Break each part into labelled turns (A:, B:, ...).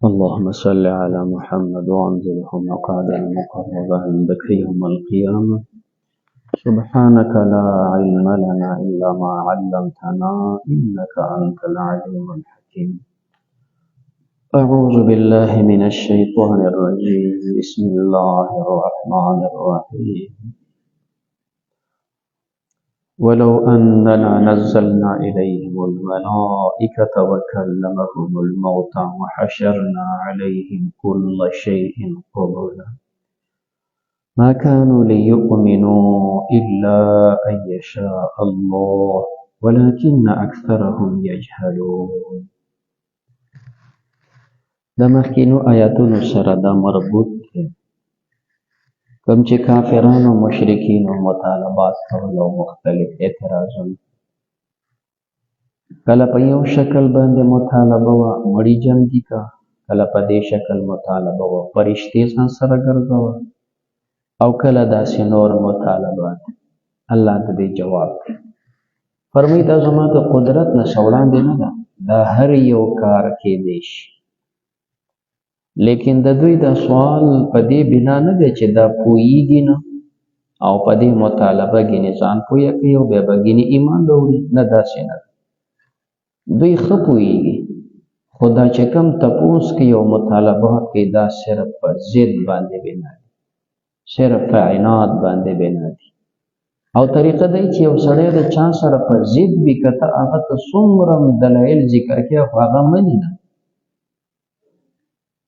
A: اللهم صل على محمد وانزله مقعد المقرب عندك يوم القيامة. سبحانك لا علم لنا إلا ما علمتنا إنك أنت العليم الحكيم. أعوذ بالله من الشيطان الرجيم. بسم الله الرحمن الرحيم. ولو أننا نزلنا إليهم الملائكة وكلمهم الموتى وحشرنا عليهم كل شيء قبلا ما كانوا ليؤمنوا إلا أن يشاء الله ولكن أكثرهم يجهلون. دا مخکینو آیاتونو سره دا مربوط دی. کوم چې کافرانو مشرکینو مطالبات کول او مختلف اعتراضونه، کله په یو شکل باندې مطالبه وه مړي جمع دي کا، کله په دې شکل مطالبه وه فرشتې ځان سره ګرځوه، او کله داسې نور مطالبات. الله ته دې جواب کوي، فرمایي دا زما د قدرت نه څه وړاندې نه ده، دا هر یو کار کېدی شي، لیکن د دوی دا سوال په دې بنا نه دی چې دا پوهیږي نه او په دې مطالبه ګینې ځان پوهه کوي او بیا به ګینې ایمان راوړي، نه داسې نه ده. دوی ښه پوهیږي، خو دا چې کوم تپوس کوي او مطالبات کوي دا صرف په ضد باندې بنا دي، صرف په عناد باندې بنا دي. او طریقه دی چې یو سړی د چا سره په ضد وي، که ته هغه ته څومره دلایل ذکر کړي خو هغه مني نه.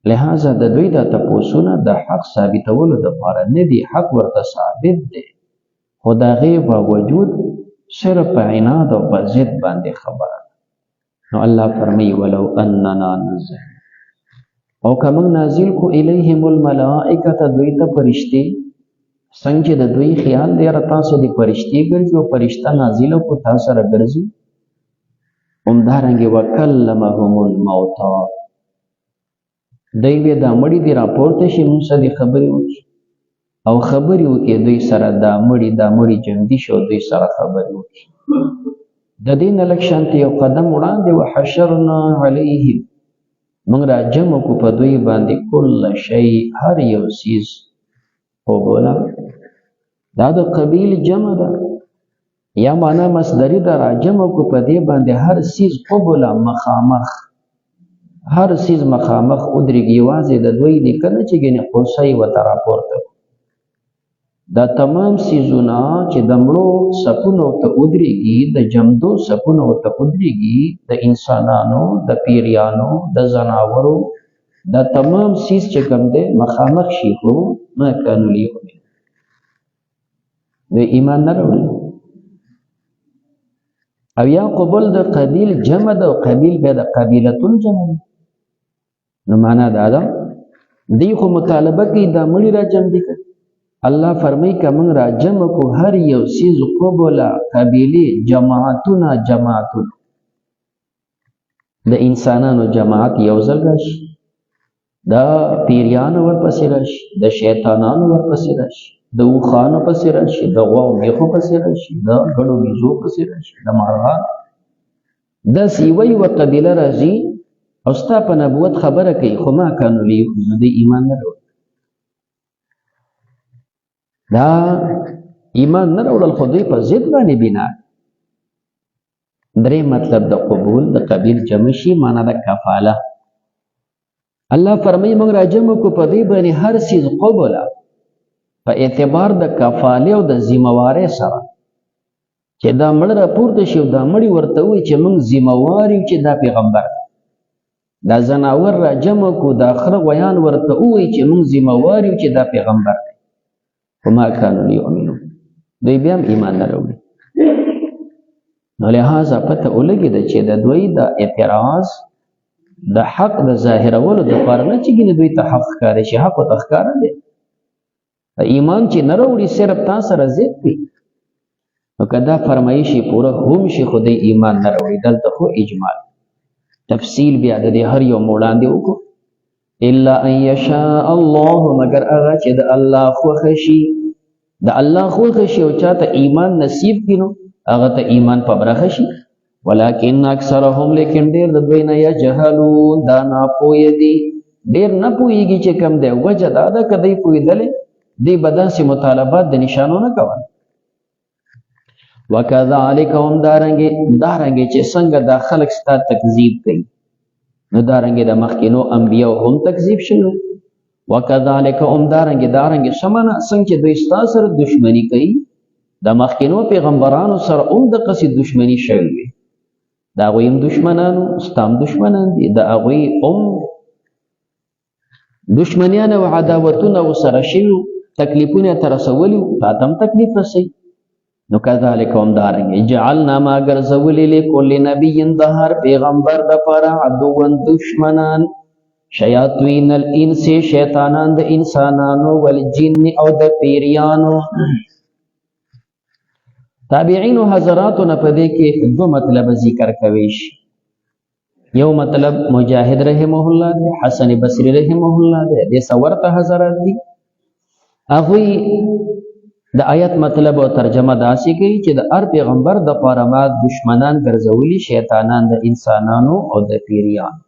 A: لہذا د دوی دا تپوسونه د حق ثابتولو دپاره نه دي، حق ورته ثابت دی، خو د هغې باوجود صرف په عناد او په ضد باندې خبره. نو الله فرمایي ولو اننا نزل، او که موږ نازل کو الیهم الملائکة دوی ته فرشتې، څنګه چې د دوی خیال دی یاره تاسو د فرشتې ګرځي او فرشته نازله کو تا سره ګرځي، همدارنګې وکلمهم الموتى دی بیا دا مړي دي راپورته شي موږ سره دې خبرې وکړي او خبرې وکړي دوی سره، دا مړي جمدي شي او دوی سره خبرې وکړي. د دې نه لږ شانتې یو قدم وړاندې وحشرنا علیهم، موږ را جمع کړو په دوی باندې کل شی، هر یو څیز. وګوره دا د قبیل جمع ده یا معنا مصدري ده، را جمع کړو په دې باندې هر څیز قبله مخامخ، هر څیز مخامخ ودرېږي، یوازې د دوی دی که نه چې ګینې قرصه یې ورته راپورته کړو. دا تمام څیزونه چې د مړو صفونو ته ودرېږي، د جمدو صفونو ته ودرېږي، د انسانانو، د پیریانو، د ځناورو، دا تمام څیز چې کوم دی مخامخ شي، خو ما کانوا لیؤمنون، دوی ایمان نه راوړي. او یا قبول د قبیل جمع ده او قبیل بیا د قبیلتون جمع ده. نو معنا دا ده دی خو مطالبه کوي دا مړي را جمع دي که. الله فرمایي که موږ را جمع کو هر یو څیز قبله قبیلې جماعتونه د انسانانو جماعت یو ځل راشي، د پیریانو ورپسې راشي، د شیطانانو ورپسې راشي، د اوښانو پسې راشي، د غواو میخو پسې راشي، د ګډو بیزو پسې راشي، د مارغانو، داسې یوه قبیله راځي او ستا په نبوت خبره کوي، خو ما کانوا لیؤمنون، دوی ایمان نه راوړل. دا ایمان نه راوړل خو دوی په ضد باندې بنا. درې مطلب د قبول د قبیل جمع شي، معنا د کفاله. الله فرمایي موږ را جمع کو په دوی باندې هر څیز قبله په اعتبار د کفالې او د ذمهوارۍ سره، چې دا مړه راپورته شي او دا مړي ورته وایي چې موږ ذمهوار یو چې دا پیغمبر دی. دا ځناور را جمع کو، دا خره غویان ورته ووایي چې موږ ذمهوار یو چې دا پیغمبر دی. خو ما کانوا لیؤمنون، دوی بیا هم ایمان نه راوړي. نو لہذا پته ولګېده چې د دوی د اعتراض د حق د ظاهرولو دپاره نه چې ګینې دوی ته حق ښکاره شي، حق ورته ښکاره دی. ایمان چې نه راوړي صرف تا سره ضد وي، نو که دا فرمایشي پوره هم شي خو دی ایمان نه راوړي. دلته خو اجمال تفصیل بیا د دې هر یو وړاندې وکړو. الا ان یشاء الله، مگر هغه چې د الله خوښه شي، د الله خوښه شي او چاته ایمان نصیب کړي نو هغه ته ایمان په برخه شي. ولكن اکثرهم، لیکن ډیر د دوی نه یجهلون، دا ناپوهه دي. ډیر نه پوهیږي چې کم دی وجه دا ده که دی پوهېدلی دی به داسې مطالبات د نشانو نه کول وکذالک هم دارنګې چې څنګه دا خلک ستا تکذیب کوي نو دارنګې د مخکینو انبیاو هم تکذیب شوي وکذالک هم دارنګې سمنه څنګه چې دوی ستا سره دشمني کوي د مخکینو پیغمبرانو سره هم دقسې دشمني شوي وي د هغوی هم دشمنانو ستا هم دشمنان دي د هغوی هم دشمنیان او عداوتونه ورسره شوي تکلیفونه یې ته رسولي تا ته هم تکلیف رسوي نو کذالک هم دارنګې جعلنا ما ګرځولي لکل نبي د هر پیغمبر دپاره عدوا دشمنان شیاطین الانس شیطانان د انسانانو والجن او د پیریانو تابعینو حضراتو نه په دې کې دو مطلب ذکر کوي شي یو مطلب مجاهد رحمه الله دی حسن بصری رحمه الله دی د څورته حضرات دي هغوی د آیت مطلب او ترجمه داسې کوي چې د هر پیغمبر د پاره ما دشمنان ګرځولي شیطانان د انسانانو او د پیریانو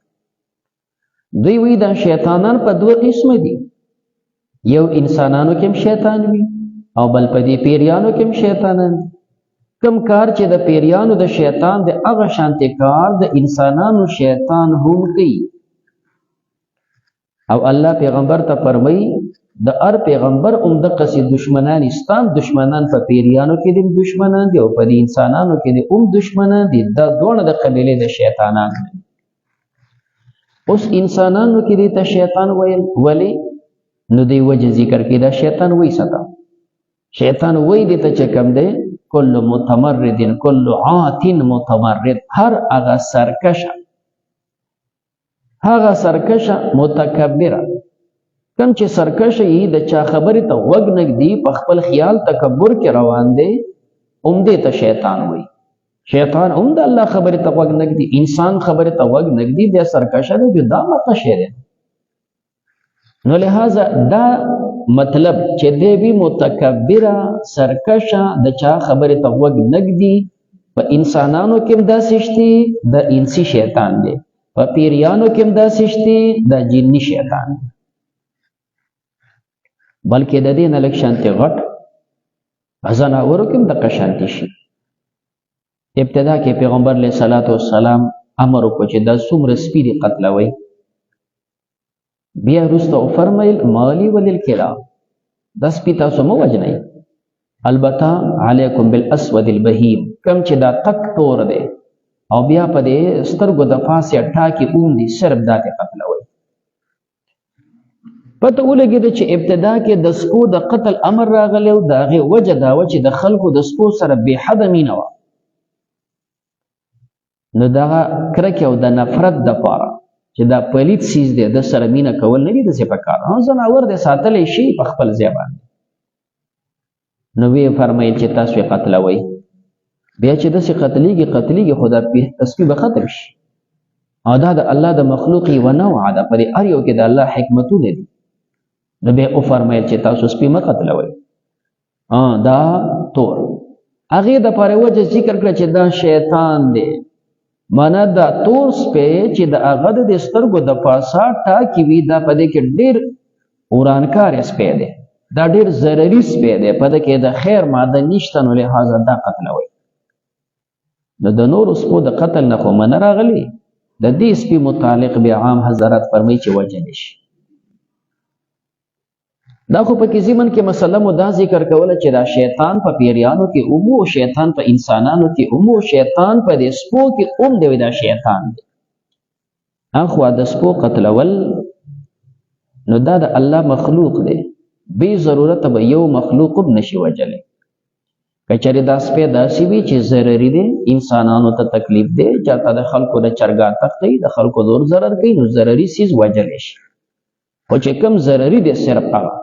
A: دوی وی دا شیطانان په دوه قسمه دي یو انسانانو کې هم شیطان وي او بل په دې پیریانو کې هم شیطانان کم کار چې د پیریانو د شیطان د هغه شانتي کار د انسانانو شیطان هم کوي او الله پیغمبر ته فرمایي د هر پیغمبر د قصې دشمنان استان دشمنان په پیریانو کې دي دشمنان دي او په دې انسانانو کې دي دشمنان دي دا دوه د قبيله د شیطانان دي اوس انسانانو کې دي ته شیطان ویل ولی نو دی وجه ذکر کې دا شیطان وای ستا شیطان وای دي ته چې کم دی کل متمرد کل عات متمرد هر هغه سرکشه متکبره کم چې سرکشه یې د چا خبرې ته غوږ نږدي په خپل خیال تکبر کې روان دی دې ته شیطان وای شیطان د الله خبرې ته غوږ نږدي انسان خبرې ته غوږ نږدي د سرکشه دی دا مقشه دی نو لہذا دا مطلب چې دی وی متکبره سرکشه د چا خبرې ته غوږ نږدي په انسانانو کې هم داسې شتي د انسي شیطان دی په پیریانو کې هم داسې شتي د جني شیطان دی بلکې د دې نه لږ شانتې غټ په ځناورو کې هم دقه شانتې شي ابتدا کې پیغمبر علیه الصلاۃ والسلام امر وکړ چې دا څومره سپي دي قتلوئ بیا وروسته فرمایل مالی وللکلاب دا سپي تاسو مه وژنئ البته علیکم بالاسود البهیم کم چې دا تک تور دی او بیا په دې سترګو د پاسه ټاکي دي صرف دا ته قتلوئ پته ولګېده چې ابتدا کې د سپو د قتل امر راغلی او د هغې وجه دا وه چې د خلکو د سپو سره بې حده مینه وه نو دغه کرکې او د نفرت دپاره چې دا پلید سیز دی د سره مینه کول نه دي داسې پکار ځناور دی ساتلی شي په خپل ځای باندې نو ویې فرمیل چې تاسو یې قتلوئ بیا چې داسې قتلیږي خو دا سپي به ختم شي او دا د الله د مخلوق یوه نوعه ده په دې هر یو کې د الله حکمتونه دي نو بیا وفرمیل چې تاسو سپي مه قتلوئ دا تور هغې دپاره وجه ذکر کړه چې دا شیطان دی مانا دا تور سپی چې د هغه د سترګو د پاسه ټاکې وي دا په دې کې ډېر ورانکار سپی دی دا ډېر ضرري سپی دی په دې کې د خیر ماده نشته نو لحاظه دا قتلوئ نو د نورو سپو د قتل نه خو منه راغلی د دې سپي متعلق بیا عام حضرات فرمایي چې وجنې شي دا خو په کې ضمن کې مسله مو دا ذکر کوله چې دا شیطان په پیریانو کې اومو شیطان په انسانانو کې اومو شیطان په دې سپو کې اوم دی دا شیطان دی اخوا د سپو قتلول نو دا د الله مخلوق دی بې ضرورت به یو مخلوق هم نشي وجلی که چېرې دا سپی داسې وي چې ضرري دی انسانانو ته تکلیف دی چاته د خلکو د چرګا تختی د خلکو نور ضرر کوي نو ضرري سیز وجلی شي خو چې کوم ضرري دی صرف هغه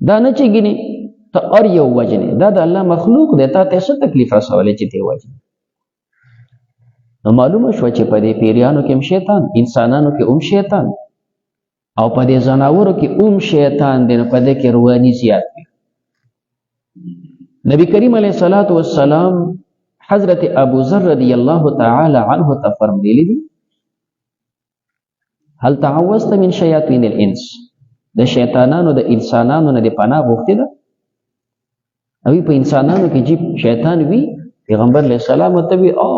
A: دا نه چې ګینې ته هر یو وجنې دا د الله مخلوق دی تا ته څه تکلیف رسولی چې ته یې وجنې نو معلومه شوه چې په دې پیریانو کې هم شیطان انسانانو کې هم شیطان او په دې ځناورو کې هم شیطان دی نو په دې کې رواني زیات وي نبی کریم علیه الصلاۃ والسلام حضرت ابو ذر رضی الله تعالی عنه ته فرمایلی دي هل تعوذت من شیاطین الانس د شیطانانو د انسانانو نه د پناه غوښتې ده او په انسانانو کې چې شیطان وي پیغمبر علیه السلام ته وی او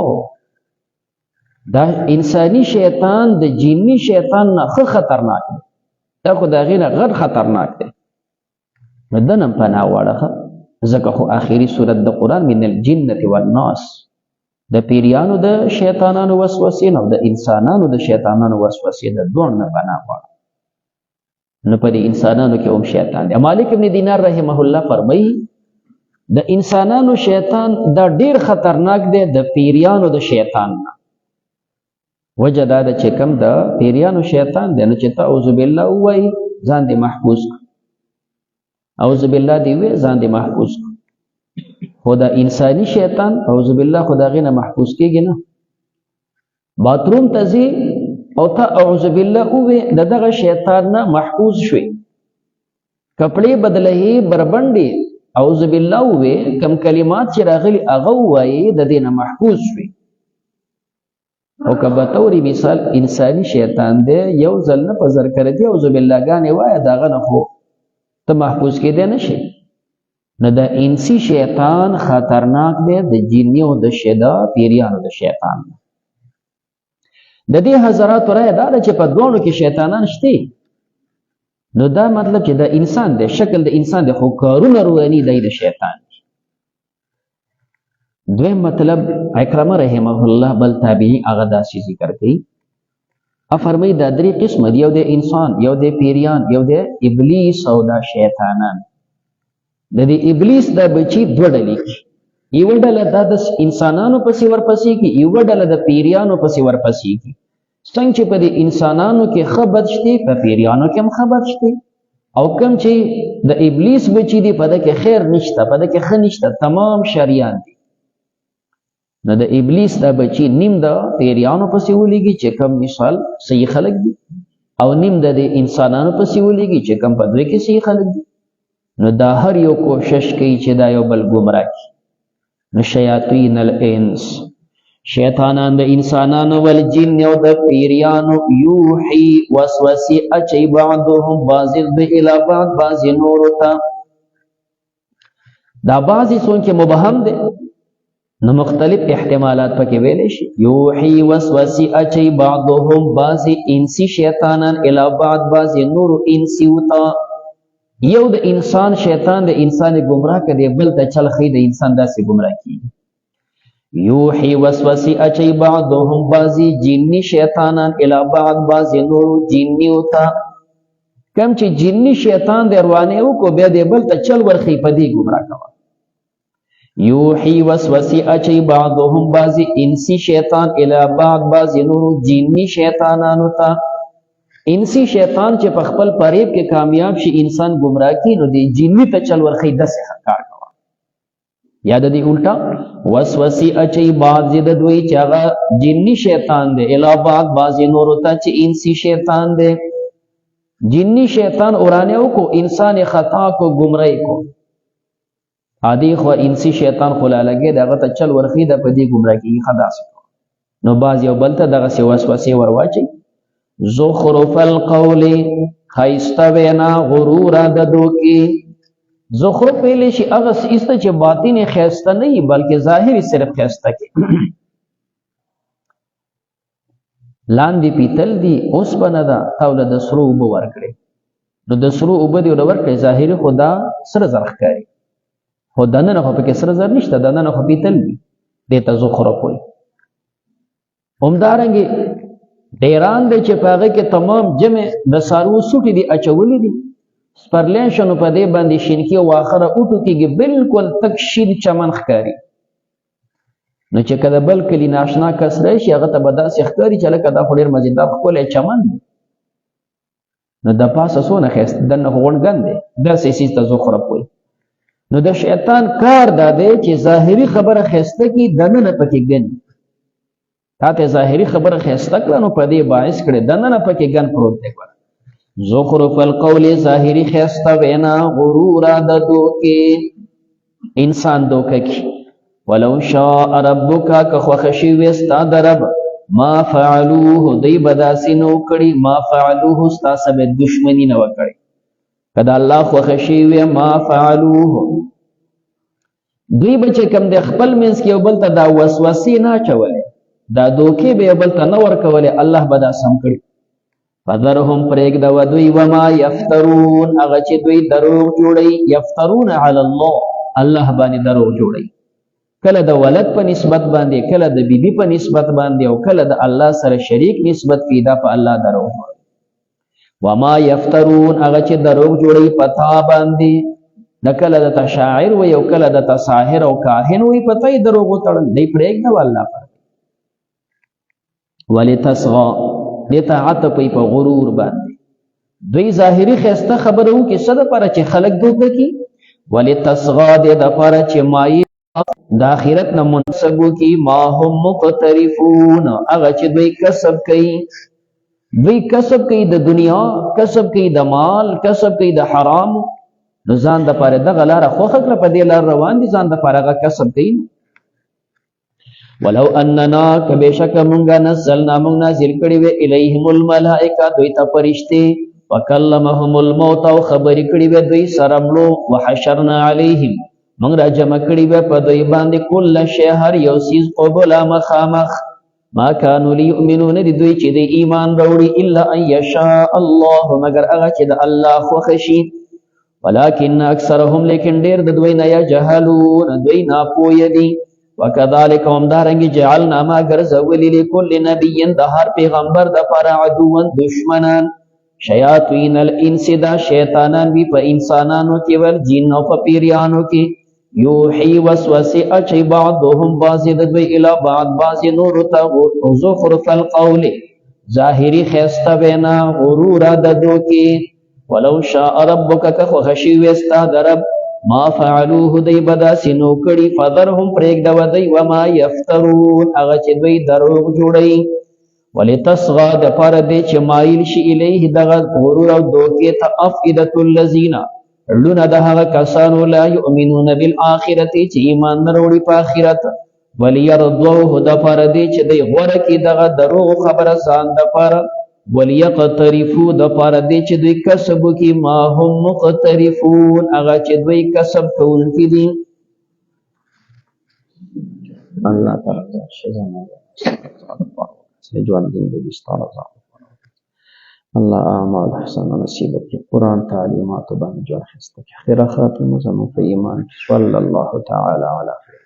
A: دا انساني شیطان د جنی شیطان نه خو خطرناک دی دا خو د هغې نه غټ خطرناک دی نو ده نه پناه واړه ځکه خو آخري صورت د قرآن من الجنة والناس د پیریانو د شیطانانو وسوسې نه او د انسانانو د شیطانانو وسوسې د دواړو نه پناه غواړه نو په دې انسانانو کې هم شیطان دی مالک ابن دینار رحمه الله فرمایي د انسانانو شیطان دا ډیر خطرناک دی د پیریانو د شیطان نه وجه دا ده چې کوم د پیریانو شیطان دی نو چې ته اعوذ بالله ووایي ځان دې محفوظ کړه اعوذ بالله دې ووایي ځان دې محفوظ کړه خو د انساني شیطان اعوذ بالله خو د هغې نه محفوظ کېږي نه باتروم ته ځې او ته اعوذ بالله ووایې د دغه شیطان نه محفوظ شوې کپړې بدلهې بربنډې اعوذ بالله ووایې کم کلمات چې راغلي هغه ووایې د دې نه محفوظ شوې او که بطور مثال انساني شیطان دی یو ځل نه په زرکرتي اعوذ بالله ګانې وایه د هغه نه خو ته محفوظ کېدی نه شي نو د انسي شیطان خطرناک دی د جنیو د پیریانو د شیطان د دې حضراتو رایه دا ده چې په دواړو کې شیطانان شته نو دا مطلب چې د انسان دی شکل د انسان دی خو کارونه رواني دی د شیطان دویم مطلب اکرمه رحمه الله بل تابعی هغه داسې ذکر کوي فرمایي دا درې قسمه دي یو د انسان یو د پیریان یو د ابلیس او دا شیطانان د دې ابلیس دا بچي دوه ډلې کې یوه ډله دا د انسانانو پسې ورپسې کې یوه ډله د پیریانو پسې ورپسې کې څنګه چې په دې انسانانو کې ښه بد شته په پیریانو کې هم ښه بد شته او کوم چې د ابلیس بچي دي په ده کې خیر نشته په ده کې ښه نشته تمام شریان دي نو د ابلیس دا بچي نیم د پیریانو پسې ولیږي چې کم مثال صحیح خلک دي او نیم د انسانانو پسې ولیږي چې کم په دوی کې صحیح خلک دي نو دا هر یو کوشش کوي چې دا یو بل ګمراه کړي نو شیاطین الانس شیطانان د انسانانو والجن او د پیریانو یوحي وسوسې اچي بعضهم بعض الی بعض بعض نور ته دا بعضی څونکې مبهم دی نو مختلف احتمالات پکې ویلې شي یوحي وسوسې اچي بعضهم بعض انسی شیطانان الی بعض بعض نور انسی وتا یو د انسان شیطان د انسان گمراه کړي بل ته چل خي د انسان داسې گمراه کیږي یوحي وسوسې اچي بعضهم بعض جنی شیطانان الی بعض بعض نور جنی وتا کم چې جنی شیطان د روانه او کو بیا د بل ته چل ورخي پدی گمراه کوي یوحي وسوسې اچي بعضهم بعض انسی شیطان الی بعض بعض نور جنی شیطانانو ته انسی شیطان چې په خپل فریب کې کامیاب شي انسان گمراه کی نو دی جنی ته چل ورخی دسه کار کوي یاد دی الټا وسوسې اچي بعض د دوی چې هغه جنی شیطان دی الی بعض بعض نور ته چې انسی شیطان دی جنی شیطان اورانه کو انسان خطا کو گمراهی کو عادی خو انسی شیطان خلا لګي دغه ته چل ورخی د پدی گمراهی خلاص نو باز یو بل ته دغه وسوسه ورواچي زخرف القول خیسته وینا غرور د دوکي زخرف ویلې شي هغه ایسته چې باطن خیسته نه بلکې ظاهري صرف خیسته کې لاندې پیتل دی اوس بنه دا تاول د سرو وب ورکړي نو د سرو وب دی ورکړي ظاهري خدا سره زرخکاري خو دنه نه په کې سره زر نشته دنه نه پیتل دی دته زخرف وي همدارنګي ډیران دی چې پاغه کې تمام جمع د سارو سوټي دی اچولې دي سپرلین شنو په دې باندې شینکی او اخره اوټو کېږي بالکل تک شین چمن ښکاری نو چې کله بل کلی ناشنا کس راشي هغه ته به داسې ښکاري چې لکه دا خو ډېر مزیدار ښکلی چمن دی نو د پاسه څونه ښایسته دننه خو غونډ دی داسې څیز ته زخرف وایي نو د شیطان کار دا دی چې ظاهري خبره ښایسته کړي دننه پکې ګني تا ته ظاهري خبره ښایسته کړه نو په دې باعث کړې دننه پکې ګن پروت دی زخرف القول ظاهري ښایسته وینا غرور د دوکې انسان دوکه کی ولو شاء ربک که خوښ شي وي ستا د رب ما فعلوه دی بداسې نو کړي ما فعلوه ستا سره دشمني نه وکړي کدا الله خوښ شي وي ما فعلوه دوی به چې کوم د خپل منځ کې یو بل ته دا وسوسې نه اچولې دا دوکې به یو بل ته نه ورکولې الله به دا سم کړي فذرهم پرېږده دوی وما یفترون هغه چې دوی دروغ جوړوي یفترون علی الله الله باندې دروغ جوړوي کله د ولد په نسبت باندې کله د بیبي په نسبت باندې او کله د الله سره شریک نسبت کې دا په الله دروغ جوړوي وما یفترون هغه چې دروغ جوړوي پتا باندې د کله د تشاعر وي او کله د تساحر او کاهن وي پته یې دروغ وتړل دی پرېږده والله پر ولتصغى دته عتپي په غرور باندې دوی ظاهري خسته خبرو کې صد پر چې خلق دوکه کی ولتصغى د پر چې مای د اخرت نه منسبو کی ما هم مقترفون هغه چې دوی کسب کوي د دنیا کسب کوي د مال کسب کوي د حرام نو ځان د پاره د غلاره خوخه کړ په دې لار روان دي ځان د پاره کسب کوي ولو اننا کبشک مونږه نزلنا مونږ نازل کړي وی الیهم الملائکه دوی ته فرشتي وکلمهم الموت او خبر کړي وی دوی سره مړو وحشرنا علیهم مونږ را جمع کړي وی په دوی باندې کل شهر یو سیز قبل مخامخ ما كانوا ليؤمنون دوی چې د ایمان وروړي الا ان یشاء الله مگر هغه چې د الله خوښي ولكن اکثرهم لیکن ډیر د دوی نه یجهلون دوی ناپوه دي وکذالک هم دارنګ جعلنا ما ګرځولي لكل نبي د هر پیغمبر د پر عدوان دشمنان شیاطین الانس دا شیطانان وی په انسانانو کې ول جن او په پیریانو کې یوحي وسوسه اچي بعضهم بعض د دوی الی بعض نور ته زخرف القول ظاهری خسته بنا غرور د دوکي ولو شاء ربک که خشی وستا درب ما فعلوه دی بدا سینو کړي فذرهم پرېږده ودی وما یفترون هغه چې دوی دروغ جوړوي ولتصغى د پاره دی چې مایل شي الیه دغه غرور او دوکې ته افئدة الذین لونه د هغه کسانو لا یؤمنون بالآخرة چې ایمان نه وروړي په آخرت وليرضوه د پاره دی چې دوی غوره کړي دغه دروغ خبره ځان د پاره وليقترفوا د پاره دی چې دوی کسب کی ما هم مقترفون هغه چې دوی کسب کوونکي دي الله تعالی شزانه سجوان زندگی ستاره الله اعمال حسن نصیب کی قرآن تعلیمات باندې جوړ خسته خیره خاتمه زمو په ایمان صلی الله تعالی علیه